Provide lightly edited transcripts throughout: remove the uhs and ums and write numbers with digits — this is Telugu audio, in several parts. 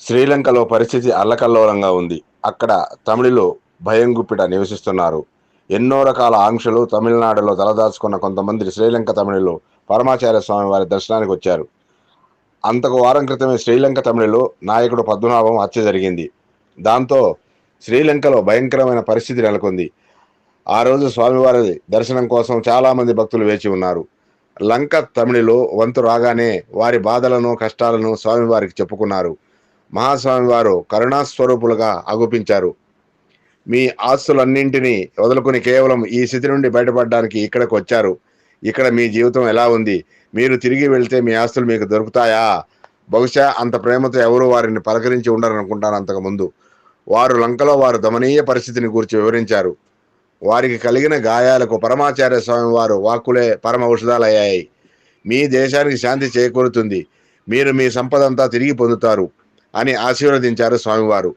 శ్రీలంకలో పరిస్థితి అల్లకల్లోలంగా ఉంది. అక్కడ తమిళులు భయం గుప్పిట నివసిస్తున్నారు. ఎన్నో రకాల ఆంక్షలు తమిళనాడులో తలదాచుకున్న కొంతమంది శ్రీలంక తమిళులు పరమాచార్య స్వామి వారి దర్శనానికి వచ్చారు. అంతకు వారం క్రితమే శ్రీలంక తమిళులు నాయకుడు పద్మనాభం హత్య జరిగింది. దాంతో శ్రీలంకలో భయంకరమైన పరిస్థితి నెలకొంది. ఆ రోజు స్వామివారి దర్శనం కోసం చాలా మంది భక్తులు వేచి ఉన్నారు. లంక తమిళులు వంతు రాగానే వారి బాధలను కష్టాలను స్వామివారికి చెప్పుకున్నారు. మహాస్వామి వారు కరుణాస్వరూపులుగా అగుపించారు. మీ ఆస్తులన్నింటినీ వదులుకుని కేవలం ఈ స్థితి నుండి బయటపడడానికి ఇక్కడికి వచ్చారు. ఇక్కడ మీ జీవితం ఎలా ఉంది? మీరు తిరిగి వెళ్తే మీ ఆస్తులు మీకు దొరుకుతాయా? బహుశా అంత ప్రేమతో ఎవరు వారిని పలకరించి ఉండరనుకుంటాను. అంతకుముందు వారు లంకలో వారు దమనీయ పరిస్థితిని గురించి వివరించారు. వారికి కలిగిన గాయాలకు పరమాచార్య స్వామి వారు వాక్కులే పరమ ఔషధాలయ్యాయి. మీ దేశానికి శాంతి చేకూరుతుంది, మీరు మీ సంపదంతా తిరిగి పొందుతారు అని ఆశీర్వదించారు స్వామివారు.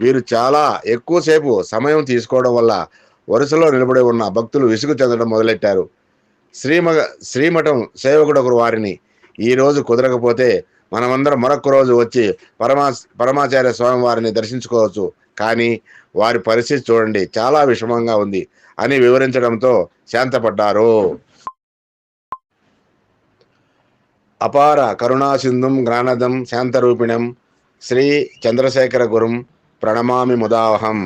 వీరు చాలా ఎక్కువసేపు సమయం తీసుకోవడం వల్ల వరుసలో నిలబడి ఉన్న భక్తులు విసుగు చెందడం మొదలెట్టారు. శ్రీమఠం సేవకుడొకరు వారిని, ఈరోజు కుదరకపోతే మనమందరం మరొక రోజు వచ్చి పరమాచార్య స్వామి వారిని దర్శించుకోవచ్చు, కానీ వారి పరిస్థితి చూడండి చాలా విషమంగా ఉంది అని వివరించడంతో శాంతపడ్డారు. అపార కరుణాసింధుం జ్ఞానదం శాంతరూపిణం శ్రీ చంద్రశేఖర గురుం ప్రణమామి ముదావహం.